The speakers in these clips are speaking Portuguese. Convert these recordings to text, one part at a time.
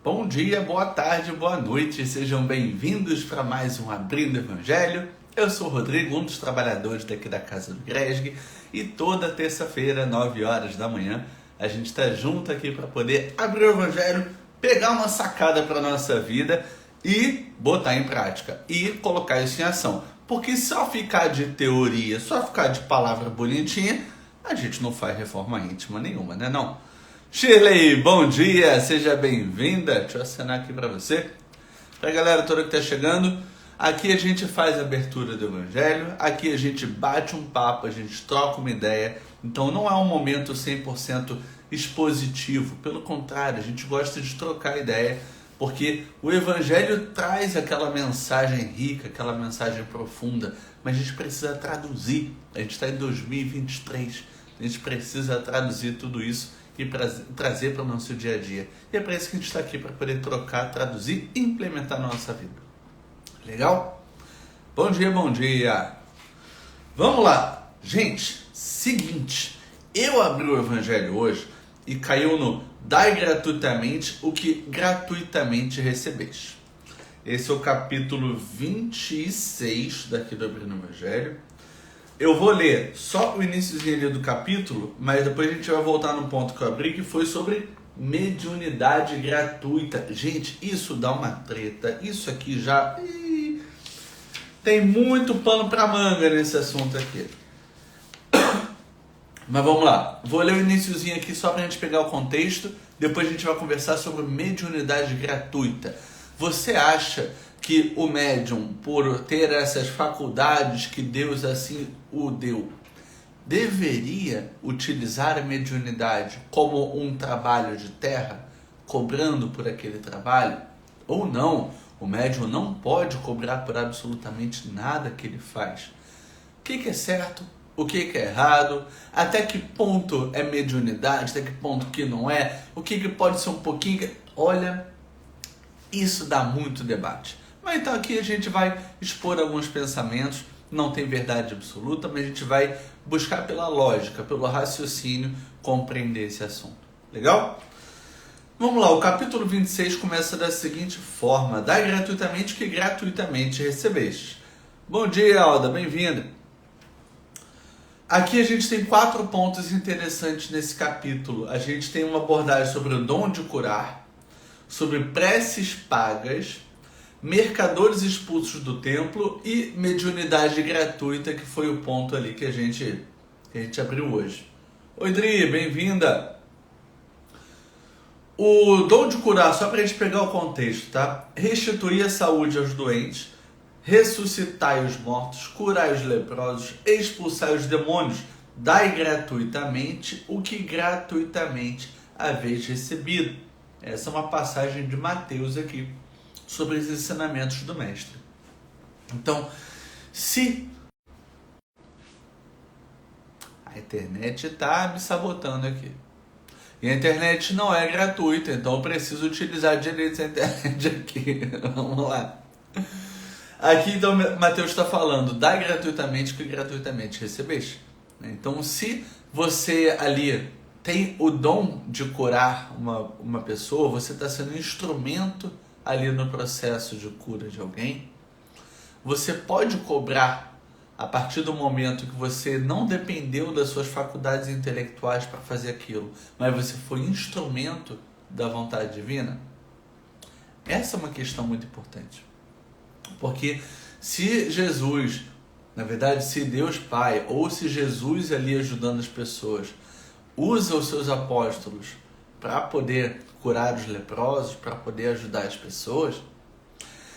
Bom dia, boa tarde, boa noite, sejam bem-vindos para mais um Abrindo Evangelho. Eu sou o Rodrigo, um dos trabalhadores daqui da Casa do Gresg, e toda terça-feira, 9 horas da manhã, a gente está junto aqui para poder abrir o Evangelho, pegar uma sacada para a nossa vida e botar em prática, e colocar isso em ação. Porque só ficar de teoria, só ficar de palavra bonitinha, a gente não faz reforma íntima nenhuma, né não? Shirley, bom dia, seja bem-vinda. Deixa eu assinar aqui para você. Para a galera toda que está chegando, aqui a gente faz a abertura do Evangelho, aqui a gente bate um papo, a gente troca uma ideia. Então não é um momento 100% expositivo, pelo contrário, a gente gosta de trocar ideia, porque o Evangelho traz aquela mensagem rica, aquela mensagem profunda, mas a gente precisa traduzir. A gente está em 2023, a gente precisa traduzir tudo isso e trazer para o nosso dia a dia. E é para isso que a gente está aqui, para poder trocar, traduzir e implementar na nossa vida. Legal? Bom dia, bom dia! Vamos lá! Gente, seguinte, eu abri o Evangelho hoje e caiu no dai gratuitamente o que gratuitamente recebeste. Esse é o capítulo 26 daqui do Abrindo o Evangelho. Eu vou ler só o iniciozinho ali do capítulo, mas depois a gente vai voltar no ponto que eu abri, que foi sobre mediunidade gratuita. Gente, isso dá uma treta. Isso aqui já... tem muito pano para manga nesse assunto aqui. Mas vamos lá. Vou ler o iniciozinho aqui só para a gente pegar o contexto. Depois a gente vai conversar sobre mediunidade gratuita. Você acha que o médium, por ter essas faculdades que Deus assim o deu, deveria utilizar a mediunidade como um trabalho de terra, cobrando por aquele trabalho? Ou não? O médium não pode cobrar por absolutamente nada que ele faz. O que é certo? O que é errado? Até que ponto é mediunidade? Até que ponto que não é? O que pode ser um pouquinho... Olha, isso dá muito debate. Mas então aqui a gente vai expor alguns pensamentos, não tem verdade absoluta, mas a gente vai buscar pela lógica, pelo raciocínio, compreender esse assunto. Legal? Vamos lá, o capítulo 26 começa da seguinte forma: dai gratuitamente o que gratuitamente recebeste. Bom dia, Alda, bem-vinda. Aqui a gente tem 4 pontos interessantes nesse capítulo. A gente tem uma abordagem sobre o dom de curar, sobre preces pagas, mercadores expulsos do templo e mediunidade gratuita, que foi o ponto ali que a gente abriu hoje. Oi, Dri, bem-vinda. O dom de curar, só para a gente pegar o contexto, tá? Restituir a saúde aos doentes, ressuscitai os mortos, curai os leprosos, expulsai os demônios, dai gratuitamente o que gratuitamente haveis recebido. Essa é uma passagem de Mateus aqui, sobre os ensinamentos do mestre. Então, se a internet está me sabotando aqui, e a internet não é gratuita, então eu preciso utilizar direito a internet aqui. Vamos lá. Aqui então Mateus está falando, dá gratuitamente o que gratuitamente recebeste. Então, se você ali tem o dom de curar uma pessoa, você está sendo um instrumento ali no processo de cura de alguém, você pode cobrar a partir do momento que você não dependeu das suas faculdades intelectuais para fazer aquilo, mas você foi instrumento da vontade divina? Essa é uma questão muito importante. Porque se Jesus, na verdade, se Deus Pai, ou se Jesus ali ajudando as pessoas, usa os seus apóstolos para poder curar os leprosos, para poder ajudar as pessoas,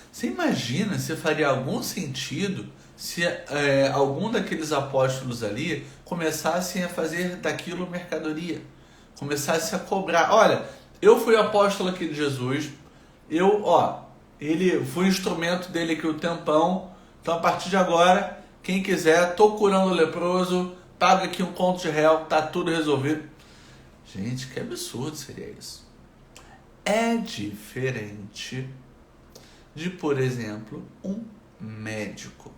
você imagina se faria algum sentido se algum daqueles apóstolos ali começassem a fazer daquilo mercadoria, começasse a cobrar. Olha, eu fui apóstolo aqui de Jesus, ele foi instrumento dele aqui o tempão, então a partir de agora, quem quiser, estou curando o leproso, paga aqui um conto de réu, tá tudo resolvido. Gente, que absurdo seria isso. É diferente de, por exemplo, um médico.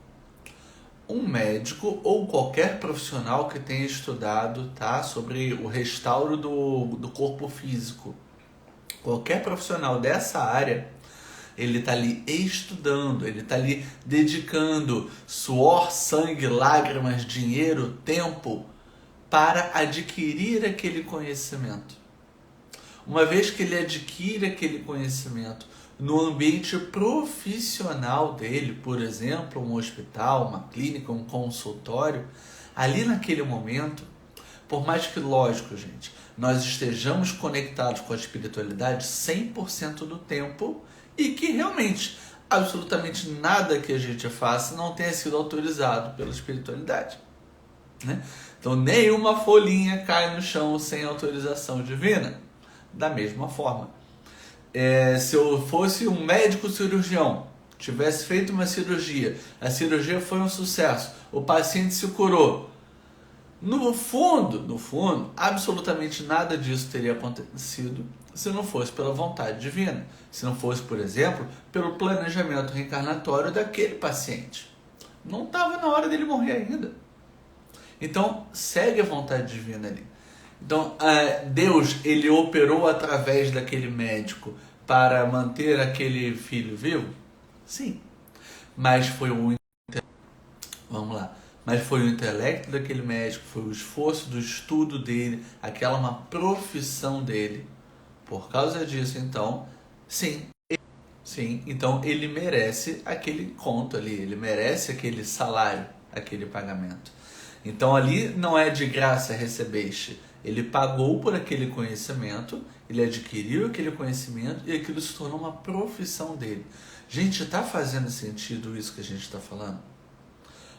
Um médico ou qualquer profissional que tenha estudado, tá, sobre o restauro do corpo físico. Qualquer profissional dessa área, ele está ali estudando, ele está ali dedicando suor, sangue, lágrimas, dinheiro, tempo para adquirir aquele conhecimento. Uma vez que ele adquire aquele conhecimento no ambiente profissional dele, por exemplo, um hospital, uma clínica, um consultório, ali naquele momento, por mais que, lógico, gente, nós estejamos conectados com a espiritualidade 100% do tempo e que realmente absolutamente nada que a gente faça não tenha sido autorizado pela espiritualidade, né? Então, nenhuma folhinha cai no chão sem autorização divina. Da mesma forma, se eu fosse um médico cirurgião, tivesse feito uma cirurgia, a cirurgia foi um sucesso, o paciente se curou. No fundo, absolutamente nada disso teria acontecido se não fosse pela vontade divina, se não fosse, por exemplo, pelo planejamento reencarnatório daquele paciente. Não estava na hora dele morrer ainda. Então, segue a vontade divina ali. Então, Deus, ele operou através daquele médico para manter aquele filho vivo? Sim. Mas foi vamos lá. Mas foi o intelecto daquele médico, foi o esforço do estudo dele, aquela uma profissão dele. Por causa disso, então, sim, então ele merece aquele conto ali, ele merece aquele salário, aquele pagamento. Então ali não é de graça recebeste, ele pagou por aquele conhecimento, ele adquiriu aquele conhecimento e aquilo se tornou uma profissão dele. Gente, está fazendo sentido isso que a gente está falando?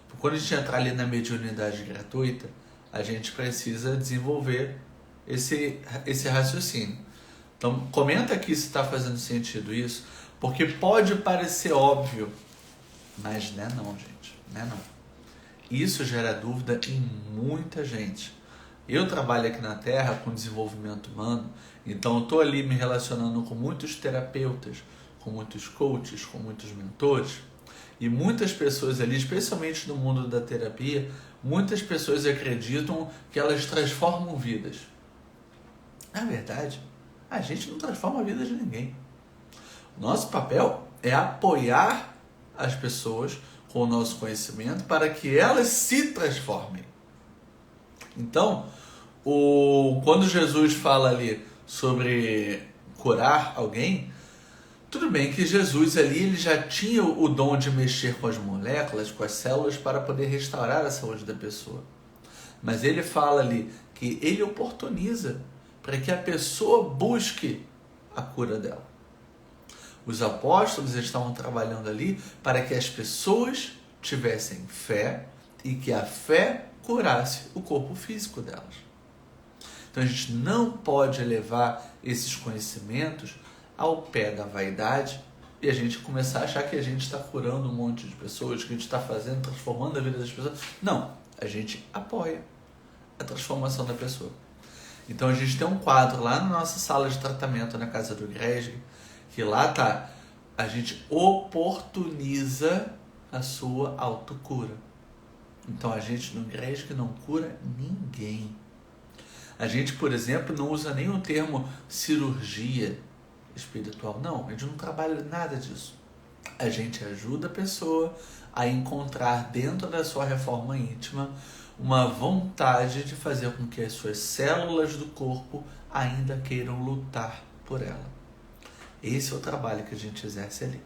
Porque quando a gente entrar ali na mediunidade gratuita, a gente precisa desenvolver esse raciocínio. Então, comenta aqui se está fazendo sentido isso, porque pode parecer óbvio, mas não é não, gente, não é não. Isso gera dúvida em muita gente. Eu trabalho aqui na Terra com desenvolvimento humano, então eu estou ali me relacionando com muitos terapeutas, com muitos coaches, com muitos mentores, e muitas pessoas ali, especialmente no mundo da terapia, muitas pessoas acreditam que elas transformam vidas. Na verdade, a gente não transforma a vida de ninguém. Nosso papel é apoiar as pessoas com o nosso conhecimento para que elas se transformem. Então, quando Jesus fala ali sobre curar alguém, tudo bem que Jesus ali ele já tinha o dom de mexer com as moléculas, com as células para poder restaurar a saúde da pessoa. Mas ele fala ali que ele oportuniza para que a pessoa busque a cura dela. Os apóstolos estavam trabalhando ali para que as pessoas tivessem fé e que a fé curasse o corpo físico delas. Então a gente não pode levar esses conhecimentos ao pé da vaidade e a gente começar a achar que a gente está curando um monte de pessoas, que a gente está fazendo, transformando a vida das pessoas. Não, a gente apoia a transformação da pessoa. Então a gente tem um quadro lá na nossa sala de tratamento na Casa do Gresg, que lá tá, a gente oportuniza a sua autocura. Então a gente no Gresg não cura ninguém. A gente, por exemplo, não usa nem o termo cirurgia espiritual. Não, a gente não trabalha nada disso. A gente ajuda a pessoa a encontrar dentro da sua reforma íntima uma vontade de fazer com que as suas células do corpo ainda queiram lutar por ela. Esse é o trabalho que a gente exerce ali.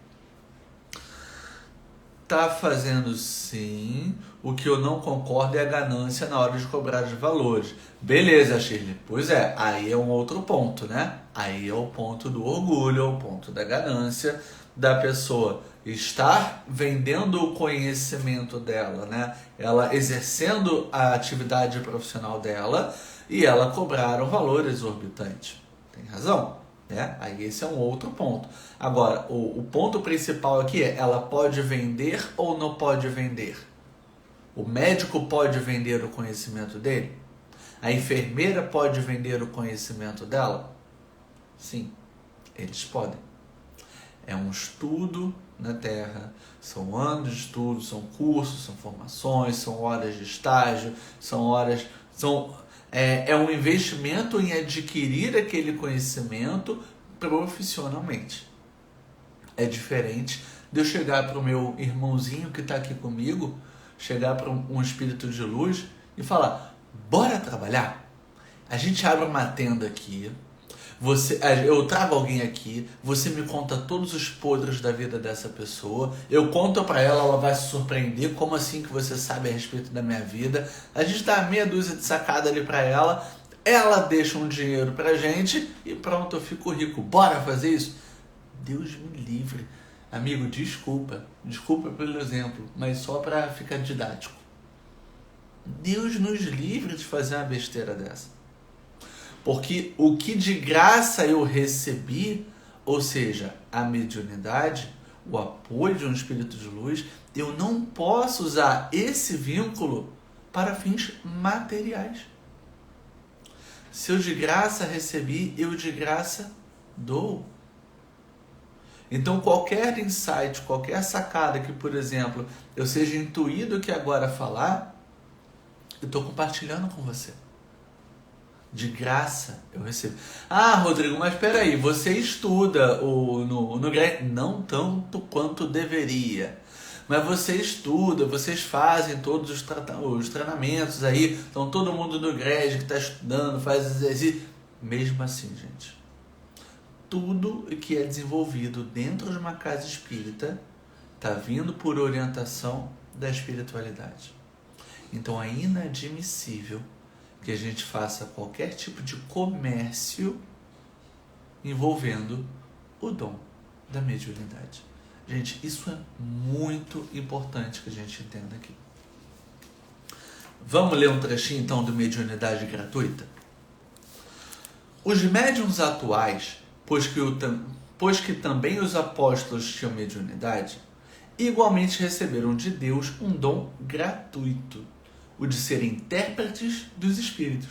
Tá fazendo sim, o que eu não concordo é a ganância na hora de cobrar os valores. Beleza, Shirley. Pois é, aí é um outro ponto, né? Aí é o ponto do orgulho, é o ponto da ganância, da pessoa estar vendendo o conhecimento dela, né? Ela exercendo a atividade profissional dela e ela cobrar um valor exorbitante. Tem razão? Aí esse é um outro ponto. Agora, o ponto principal aqui é, ela pode vender ou não pode vender? O médico pode vender o conhecimento dele? A enfermeira pode vender o conhecimento dela? Sim, eles podem. É um estudo na Terra, são anos de estudo, são cursos, são formações, são horas de estágio, é um investimento em adquirir aquele conhecimento profissionalmente. É diferente de eu chegar para o meu irmãozinho que está aqui comigo, chegar para um espírito de luz e falar: bora trabalhar? A gente abre uma tenda aqui, eu trago alguém aqui, você me conta todos os podres da vida dessa pessoa, eu conto para ela, ela vai se surpreender, como assim que você sabe a respeito da minha vida? A gente dá meia dúzia de sacada ali para ela deixa um dinheiro pra gente e pronto, eu fico rico. Bora fazer isso? Deus me livre. Amigo, desculpa pelo exemplo, mas só para ficar didático. Deus nos livre de fazer uma besteira dessa. Porque o que de graça eu recebi, ou seja, a mediunidade, o apoio de um espírito de luz, eu não posso usar esse vínculo para fins materiais. Se eu de graça recebi, eu de graça dou. Então qualquer insight, qualquer sacada que, por exemplo, eu seja intuído que agora falar, eu estou compartilhando com você. De graça eu recebo. Ah, Rodrigo, mas espera aí, você estuda no GRESG? Não tanto quanto deveria. Mas você estuda, vocês fazem todos os treinamentos aí, então todo mundo no GRESG que está estudando, faz exercício. Mesmo assim, gente, tudo que é desenvolvido dentro de uma casa espírita está vindo por orientação da espiritualidade. Então é inadmissível que a gente faça qualquer tipo de comércio envolvendo o dom da mediunidade. Gente, isso é muito importante que a gente entenda aqui. Vamos ler um trechinho então do Mediunidade Gratuita? Os médiuns atuais, pois que também os apóstolos tinham mediunidade, igualmente receberam de Deus um dom gratuito, o de serem intérpretes dos espíritos,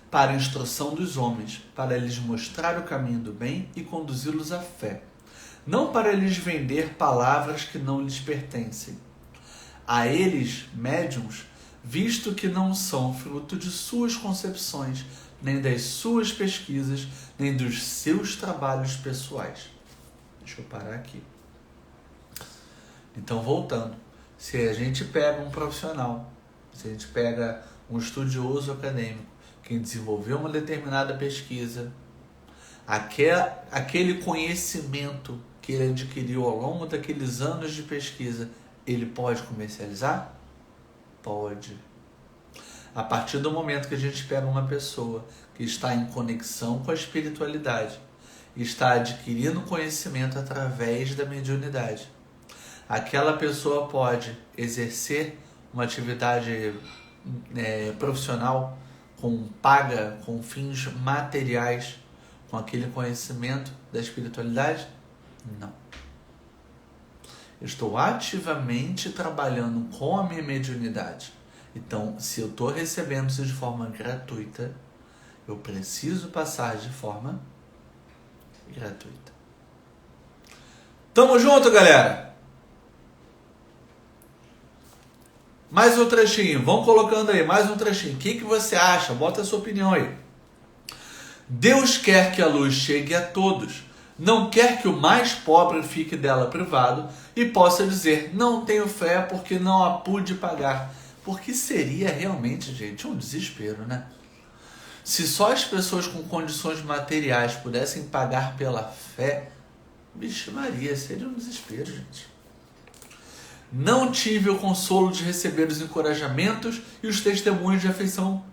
para a instrução dos homens, para lhes mostrar o caminho do bem e conduzi-los à fé, não para lhes vender palavras que não lhes pertencem. A eles, médiuns, visto que não são fruto de suas concepções, nem das suas pesquisas, nem dos seus trabalhos pessoais. Deixa eu parar aqui. Então, voltando, se a gente pega um profissional, se a gente pega um estudioso acadêmico que desenvolveu uma determinada pesquisa, aquele conhecimento que ele adquiriu ao longo daqueles anos de pesquisa, ele pode comercializar? Pode. A partir do momento que a gente pega uma pessoa que está em conexão com a espiritualidade, está adquirindo conhecimento através da mediunidade, aquela pessoa pode exercer uma atividade profissional paga com fins materiais com aquele conhecimento da espiritualidade? Não. Eu estou ativamente trabalhando com a minha mediunidade. Então, se eu estou recebendo isso de forma gratuita, eu preciso passar de forma gratuita. Tamo junto, galera! Mais um trechinho, vão colocando aí, mais um trechinho. O que você acha? Bota a sua opinião aí. Deus quer que a luz chegue a todos. Não quer que o mais pobre fique dela privado e possa dizer: não tenho fé porque não a pude pagar. Porque seria realmente, gente, um desespero, né? Se só as pessoas com condições materiais pudessem pagar pela fé, vixe Maria, seria um desespero, gente. Não tive o consolo de receber os encorajamentos e os testemunhos de afeição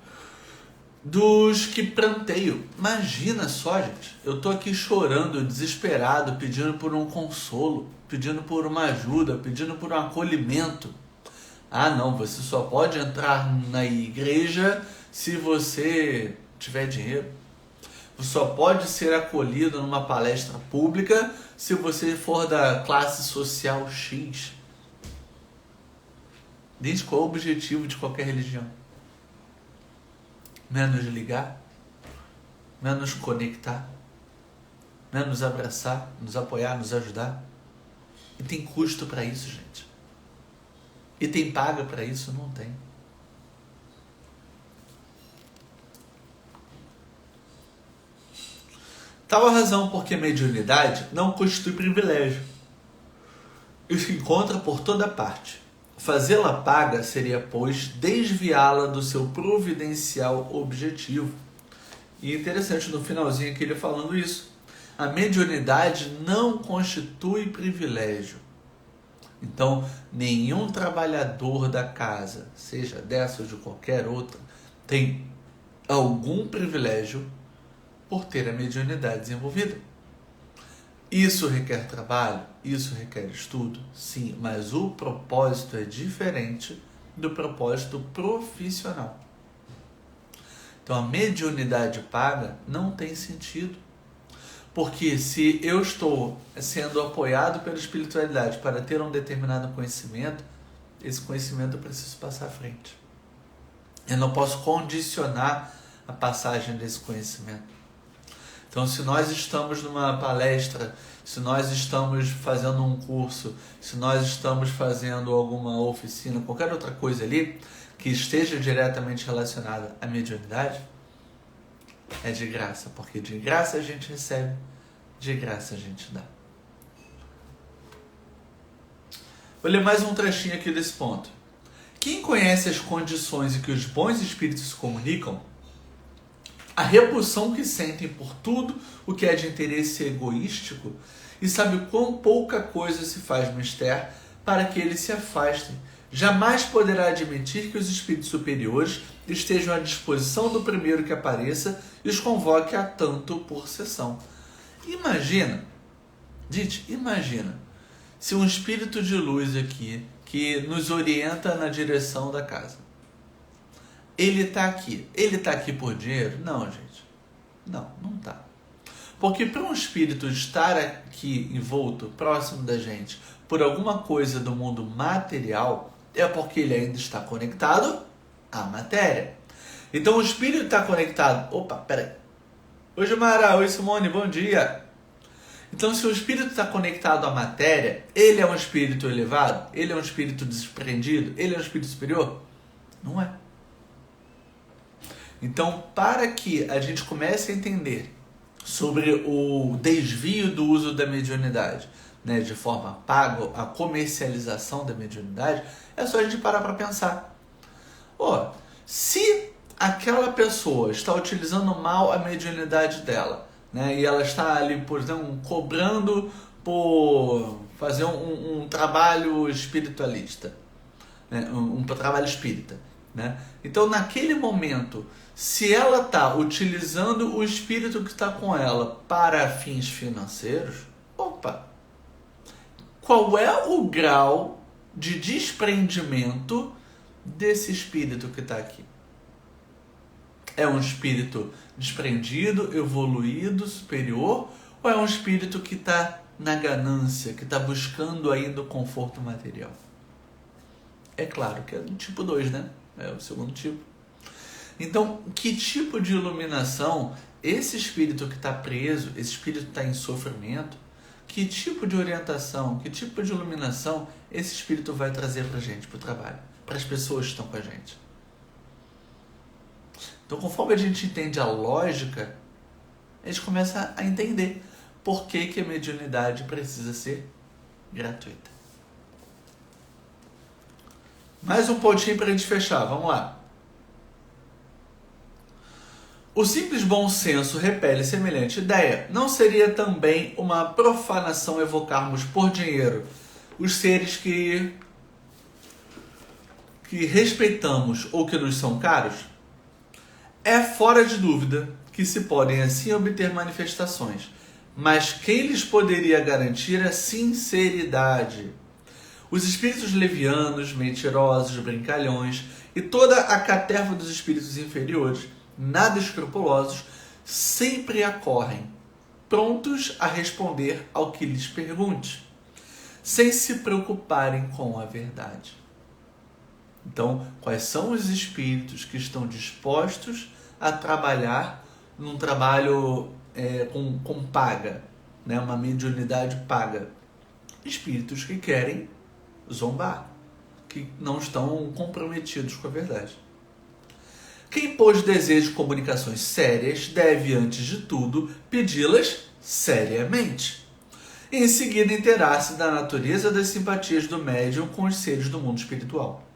dos que pranteio. Imagina só, gente. Eu estou aqui chorando, desesperado, pedindo por um consolo, pedindo por uma ajuda, pedindo por um acolhimento. Ah, não, você só pode entrar na igreja se você tiver dinheiro. Você só pode ser acolhido numa palestra pública se você for da classe social X. Gente, qual é o objetivo de qualquer religião? Não é nos ligar? Não é nos conectar? Não é nos abraçar, nos apoiar, nos ajudar? E tem custo para isso, gente. E tem paga para isso? Não tem. Tal a razão porque mediunidade não constitui privilégio e se encontra por toda parte. Fazê-la paga seria, pois, desviá-la do seu providencial objetivo. E interessante no finalzinho aqui ele falando isso. A mediunidade não constitui privilégio. Então, nenhum trabalhador da casa, seja dessa ou de qualquer outra, tem algum privilégio por ter a mediunidade desenvolvida. Isso requer trabalho, isso requer estudo, sim, mas o propósito é diferente do propósito profissional. Então a mediunidade paga não tem sentido. Porque se eu estou sendo apoiado pela espiritualidade para ter um determinado conhecimento, esse conhecimento eu preciso passar à frente. Eu não posso condicionar a passagem desse conhecimento. Então, se nós estamos numa palestra, se nós estamos fazendo um curso, se nós estamos fazendo alguma oficina, qualquer outra coisa ali que esteja diretamente relacionada à mediunidade, é de graça, porque de graça a gente recebe, de graça a gente dá. Vou ler mais um trechinho aqui desse ponto. Quem conhece as condições em que os bons espíritos se comunicam, a repulsão que sentem por tudo o que é de interesse egoístico e sabe quão pouca coisa se faz mister para que eles se afastem, jamais poderá admitir que os espíritos superiores estejam à disposição do primeiro que apareça e os convoque a tanto por sessão. Imagina, se um espírito de luz aqui, que nos orienta na direção da casa, ele está aqui. Ele está aqui por dinheiro? Não, gente. Não está. Porque para um espírito estar aqui envolto, próximo da gente, por alguma coisa do mundo material, é porque ele ainda está conectado à matéria. Então o espírito está conectado. Opa, peraí. Oi, Gilmara. Oi, Simone. Bom dia. Então, se o espírito está conectado à matéria, ele é um espírito elevado? Ele é um espírito desprendido? Ele é um espírito superior? Não é. Então, para que a gente comece a entender sobre o desvio do uso da mediunidade, né, de forma paga, a comercialização da mediunidade, é só a gente parar para pensar. Se aquela pessoa está utilizando mal a mediunidade dela, né, e ela está ali, por exemplo, cobrando por fazer um trabalho espiritualista, né, um trabalho espírita, né? Então, naquele momento, se ela está utilizando o espírito que está com ela para fins financeiros, qual é o grau de desprendimento desse espírito que está aqui? É um espírito desprendido, evoluído, superior, ou é um espírito que está na ganância, que está buscando ainda o conforto material? É claro que é do tipo 2, né? É o segundo tipo. Então, que tipo de iluminação esse espírito que está preso, esse espírito que está em sofrimento, que tipo de orientação, que tipo de iluminação esse espírito vai trazer para a gente, para o trabalho, para as pessoas que estão com a gente? Então, conforme a gente entende a lógica, a gente começa a entender por que a mediunidade precisa ser gratuita. Mais um pontinho para a gente fechar, vamos lá. O simples bom senso repele semelhante ideia. Não seria também uma profanação evocarmos por dinheiro os seres que respeitamos ou que nos são caros? É fora de dúvida que se podem assim obter manifestações, mas quem lhes poderia garantir a sinceridade? Os espíritos levianos, mentirosos, brincalhões e toda a caterva dos espíritos inferiores, nada escrupulosos, sempre acorrem, prontos a responder ao que lhes pergunte, sem se preocuparem com a verdade. Então, quais são os espíritos que estão dispostos a trabalhar num trabalho com paga, né? Uma mediunidade paga? Espíritos que querem zombar, que não estão comprometidos com a verdade. Quem pôs desejo de comunicações sérias deve, antes de tudo, pedi-las seriamente. Em seguida, interar-se da natureza das simpatias do médium com os seres do mundo espiritual.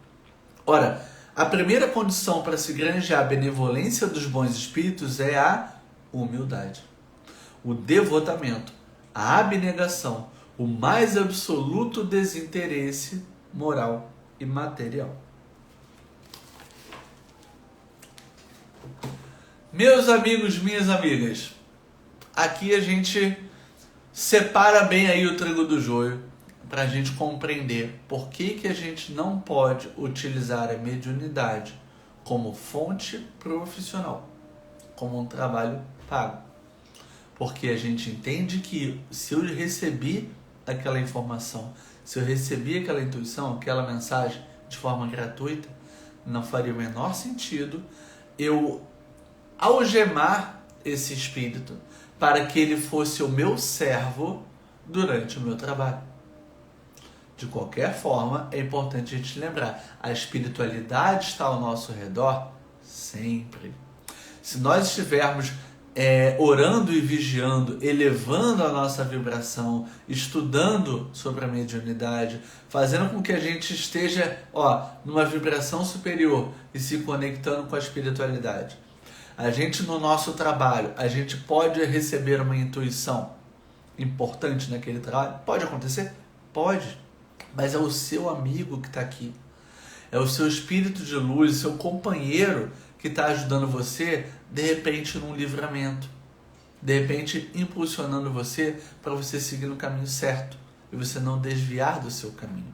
Ora, a primeira condição para se granjear a benevolência dos bons espíritos é a humildade, o devotamento, a abnegação, o mais absoluto desinteresse moral e material. Meus amigos, minhas amigas, aqui a gente separa bem aí o trigo do joio para a gente compreender por que a gente não pode utilizar a mediunidade como fonte profissional, como um trabalho pago. Porque a gente entende que se eu recebi aquela informação, se eu recebi aquela intuição, aquela mensagem de forma gratuita, não faria o menor sentido eu algemar esse espírito para que ele fosse o meu servo durante o meu trabalho. De qualquer forma, é importante a gente lembrar, a espiritualidade está ao nosso redor sempre. Se nós estivermos orando e vigiando, elevando a nossa vibração, estudando sobre a mediunidade, fazendo com que a gente esteja numa vibração superior e se conectando com a espiritualidade. A gente, no nosso trabalho, a gente pode receber uma intuição importante naquele trabalho? Pode acontecer? Pode. Mas é o seu amigo que está aqui. É o seu espírito de luz, seu companheiro que está ajudando você, de repente, num livramento. De repente, impulsionando você para você seguir no caminho certo e você não desviar do seu caminho.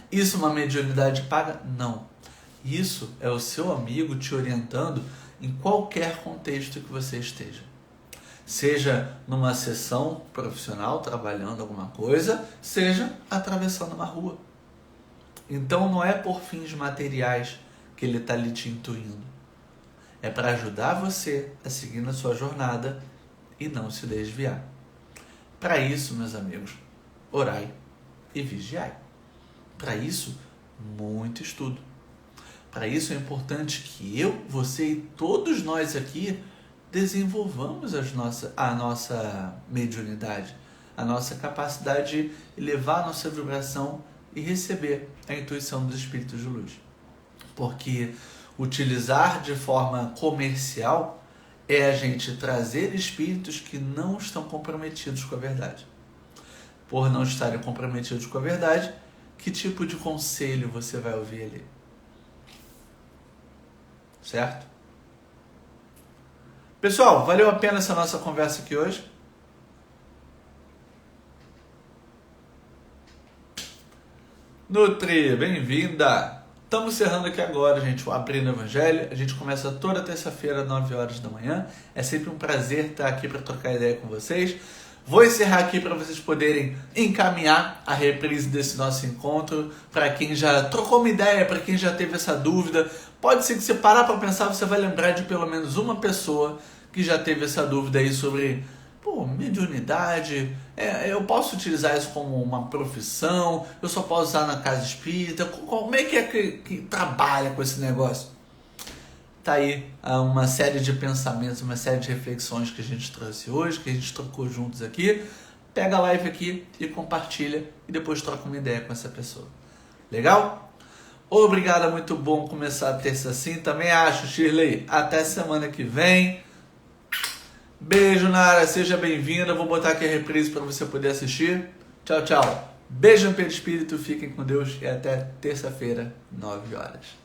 Isso é uma mediunidade paga? Não. Isso é o seu amigo te orientando em qualquer contexto que você esteja. Seja numa sessão profissional, trabalhando alguma coisa, seja atravessando uma rua. Então não é por fins materiais que ele está lhe te intuindo. É para ajudar você a seguir na sua jornada e não se desviar. Para isso, meus amigos, orai e vigiai. Para isso, muito estudo. Para isso é importante que eu, você e todos nós aqui desenvolvamos a nossa mediunidade, a nossa capacidade de elevar a nossa vibração e receber a intuição dos espíritos de luz. Porque utilizar de forma comercial é a gente trazer espíritos que não estão comprometidos com a verdade. Por não estarem comprometidos com a verdade, que tipo de conselho você vai ouvir ali? Certo? Pessoal, valeu a pena essa nossa conversa aqui hoje? Nutri, bem-vinda! Estamos encerrando aqui agora, gente, o Abrindo o Evangelho. A gente começa toda terça-feira, 9 horas da manhã. É sempre um prazer estar aqui para trocar ideia com vocês. Vou encerrar aqui para vocês poderem encaminhar a reprise desse nosso encontro para quem já trocou uma ideia, para quem já teve essa dúvida. Pode ser que você parar para pensar, você vai lembrar de pelo menos uma pessoa que já teve essa dúvida aí sobre mediunidade. Eu posso utilizar isso como uma profissão? Eu só posso usar na casa espírita? Como é que trabalha com esse negócio? Tá aí uma série de pensamentos, uma série de reflexões que a gente trouxe hoje, que a gente trocou juntos aqui. Pega a live aqui e compartilha e depois troca uma ideia com essa pessoa. Legal? Obrigado, é muito bom começar a terça assim. Também acho, Shirley. Até semana que vem. Beijo, Nara. Seja bem-vinda. Vou botar aqui a reprise para você poder assistir. Tchau, tchau. Beijo no perispírito. Fiquem com Deus e até terça-feira, 9 horas.